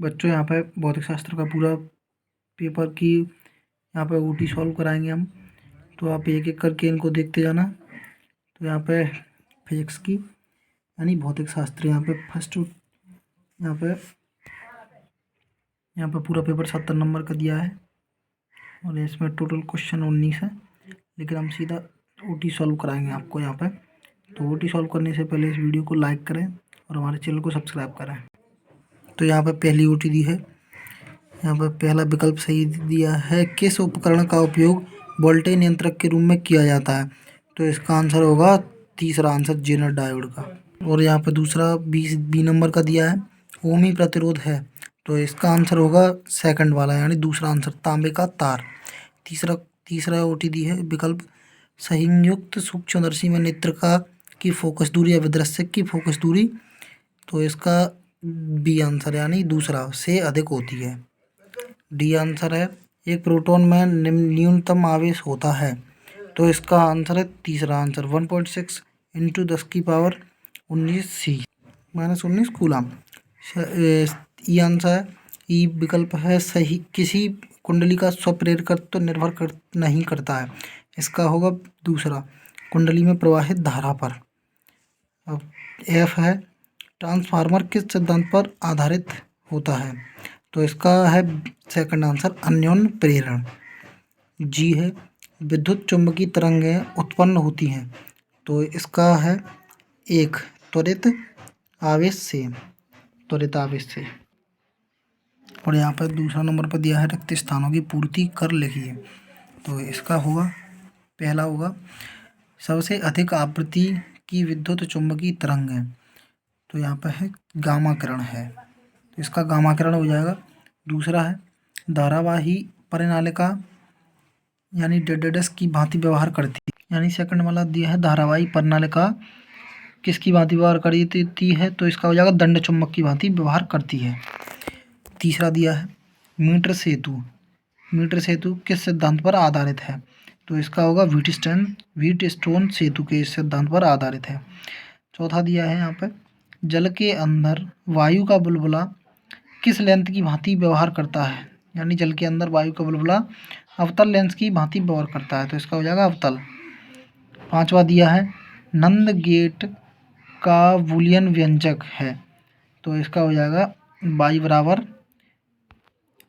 बच्चों यहाँ पे भौतिक शास्त्र का पूरा पेपर की यहाँ पे ऊटी सॉल्व कराएंगे हम। तो आप एक एक करके इनको देखते जाना। तो यहाँ पे फिजिक्स की यानी भौतिक शास्त्र यहाँ पे फर्स्ट यहाँ पे पूरा पेपर 70 नंबर का दिया है और इसमें टोटल क्वेश्चन 19 है, लेकिन हम सीधा ऊटी सॉल्व कराएंगे आपको यहाँ पे। तो ऊटी सॉल्व करने से पहले इस वीडियो को लाइक करें और हमारे चैनल को सब्सक्राइब करें। तो यहाँ पे पहली ऊटी दी है। यहाँ पर पहला विकल्प सही दिया है, किस उपकरण का उपयोग वोल्टेज नियंत्रक के रूप में किया जाता है। तो इसका आंसर होगा तीसरा आंसर जेनर डायोड का। और यहाँ पर दूसरा बी नंबर का दिया है, ओमी प्रतिरोध है। तो इसका आंसर होगा सेकंड वाला यानी दूसरा आंसर तांबे का तार। तीसरा ओटी दी है विकल्प, संयुक्त सूक्ष्मदर्शी में नेत्रिका की फोकस दूरी या विदृश्यक की फोकस दूरी। तो इसका बी आंसर यानी दूसरा से अधिक होती है। डी आंसर है, एक प्रोटॉन में न्यूनतम आवेश होता है। तो इसका आंसर है तीसरा आंसर 1.6 इंटू 10⁻19 सी -19 कूलम। ई आंसर है, ई विकल्प है सही, किसी कुंडली का स्वप्रेरकत्व निर्भर नहीं करता है। इसका होगा दूसरा, कुंडली में प्रवाहित धारा पर। अब एफ है, ट्रांसफार्मर किस सिद्धांत पर आधारित होता है। तो इसका है सेकंड आंसर अन्योन्य प्रेरण। जी है, विद्युत चुम्बकीय तरंगें उत्पन्न होती हैं। तो इसका है एक त्वरित आवेश से। और यहाँ पर दूसरा नंबर पर दिया है रिक्त स्थानों की पूर्ति कर लिखिए। तो इसका होगा पहला होगा, सबसे अधिक आवृत्ति की विद्युत चुम्बकीय तरंग है। तो यहाँ पर है गामा किरण है, तो इसका गामा किरण हो जाएगा। दूसरा है धारावाही परिनालिका यानी डेडेडस की भांति व्यवहार करती है, यानी सेकंड वाला दिया है धारावाही परिनालिका किसकी भांति व्यवहार करती है। तो इसका हो जाएगा दंड चुम्बक की भांति व्यवहार करती है। तीसरा दिया है मीटर सेतु किस सिद्धांत पर आधारित है। तो इसका होगा व्हीटस्टोन सेतु के सिद्धांत पर आधारित है। चौथा दिया है यहाँ पर, जल के अंदर वायु का बुलबुला किस लेंथ की भांति व्यवहार करता है, यानी जल के अंदर वायु का बुलबुला अवतल लेंस की भांति व्यवहार करता है। तो इसका हो जाएगा अवतल। पांचवा दिया है नंद गेट का बूलियन व्यंजक है। तो इसका हो जाएगा y बराबर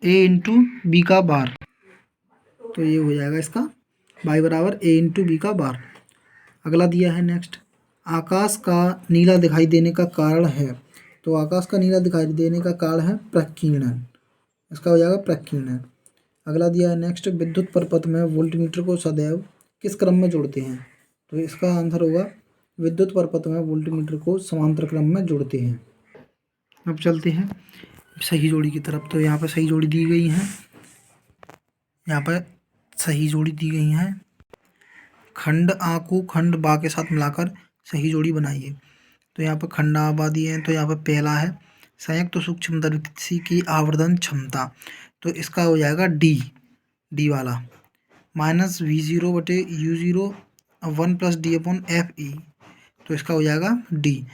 a इंटू बी का बार। तो ये हो जाएगा इसका y बराबर a इंटू बी का बार। अगला दिया है नेक्स्ट, आकाश का नीला दिखाई देने का कारण है। तो आकाश का नीला दिखाई देने का कारण है प्रकीर्णन। इसका हो जाएगा प्रकीर्णन। अगला दिया है नेक्स्ट, विद्युत परपथ में वोल्टमीटर को सदैव किस क्रम में जोड़ते हैं। तो इसका आंसर होगा विद्युत परपथ में वोल्टमीटर को समांतर क्रम में जोड़ते हैं। अब चलते हैं सही जोड़ी की तरफ। तो यहाँ पर सही जोड़ी दी गई है, खंड आ को खंड बा के साथ मिलाकर सही जोड़ी बनाइए। तो यहाँ पर खंड आ बा दिए हैं। तो यहाँ पर पहला है संयुक्त सूक्ष्मदर्शी की आवर्धन क्षमता। तो इसका हो जाएगा डी वाला -V0/U0 1+D/FE। तो इसका हो जाएगा डी।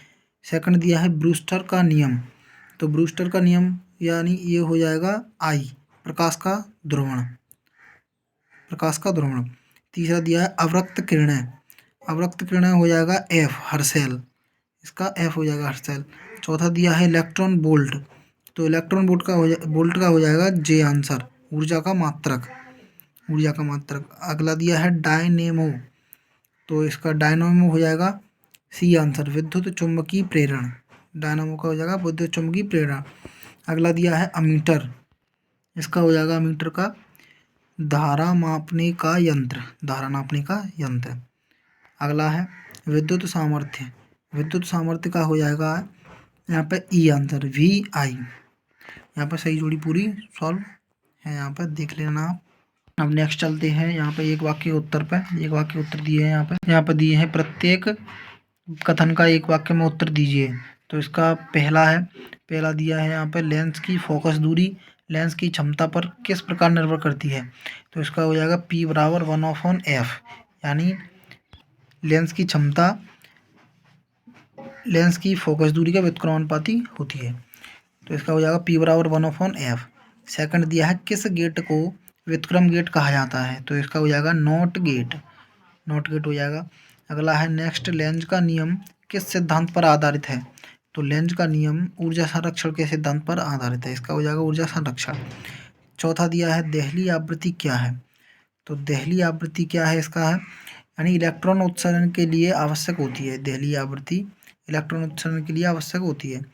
सेकंड दिया है ब्रूस्टर का नियम। तो ब्रूस्टर का नियम यानी ये हो जाएगा आई, प्रकाश का ध्रुवण। तीसरा दिया है अवरक्त किरणें हो जाएगा एफ, हर्शेल। इसका एफ हो जाएगा हर्शेल। चौथा दिया है इलेक्ट्रॉन वोल्ट। तो इलेक्ट्रॉन वोल्ट का हो जाएगा जे आंसर, ऊर्जा का मात्रक। अगला दिया है डायनेमो। तो इसका डायनेमो हो जाएगा सी आंसर, विद्युत चुम्बकीय प्रेरण। डायनेमो का हो जाएगा विद्युत चुम्बकीय प्रेरण। अगला दिया है अमीटर। इसका हो जाएगा अमीटर का धारा नापने का यंत्र। अगला है विद्युत सामर्थ्य का हो जाएगा यहाँ पे ई आंसर VI। यहाँ पर सही जोड़ी पूरी सॉल्व है, यहाँ पर देख लेना आप। अब नेक्स्ट चलते हैं यहाँ पे एक वाक्य उत्तर दिए हैं। यहाँ पर दिए हैं प्रत्येक कथन का एक वाक्य में उत्तर दीजिए। तो इसका पहला दिया है यहाँ पे, लेंस की फोकस दूरी लेंस की क्षमता पर किस प्रकार निर्भर करती है। तो इसका हो जाएगा P बराबर 1/f, यानी लेंस की क्षमता लेंस की फोकस दूरी का व्युत्क्रमानुपाती होती है। तो इसका हो जाएगा P बराबर 1/F। सेकंड दिया है किस गेट को व्युत्क्रम गेट कहा जाता है, तो इसका हो जाएगा नॉट गेट, नॉट गेट हो जाएगा। अगला है नेक्स्ट, लेंज का नियम किस सिद्धांत पर आधारित है, तो लेंज का नियम ऊर्जा संरक्षण के सिद्धांत पर आधारित है, इसका हो जाएगा ऊर्जा संरक्षण। चौथा दिया है देहली आवृत्ति क्या है, तो देहली आवृत्ति क्या है इसका है यानी इलेक्ट्रॉन उत्सर्जन के लिए आवश्यक होती है, देहली आवृत्ति इलेक्ट्रॉन उत्सर्जन के लिए आवश्यक होती है।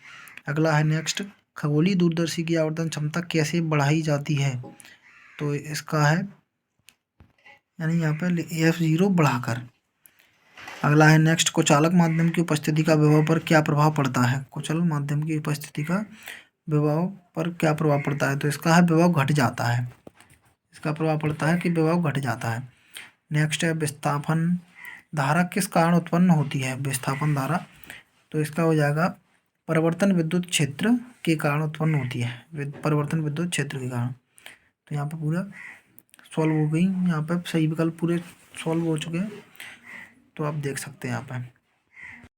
अगला है नेक्स्ट, खगोलीय दूरदर्शी की आवर्धन क्षमता कैसे बढ़ाई जाती है, तो इसका है यानी यहाँ पर F0 बढ़ाकर। अगला है नेक्स्ट, कुचालक माध्यम की उपस्थिति का विभव पर क्या प्रभाव पड़ता है, कुचल माध्यम की उपस्थिति का विभव पर क्या प्रभाव पड़ता है, तो इसका है विभव घट जाता है, इसका प्रभाव पड़ता है कि विभव घट जाता है। नेक्स्ट है विस्थापन धारा किस कारण उत्पन्न होती है, विस्थापन धारा, तो इसका हो जाएगा परिवर्तन विद्युत क्षेत्र के कारण उत्पन्न होती है, परिवर्तन विद्युत क्षेत्र के कारण। तो यहाँ पर पूरा सॉल्व हो गई, यहाँ पर सही विकल्प पूरे सॉल्व हो चुके हैं, तो आप देख सकते हैं यहाँ पर।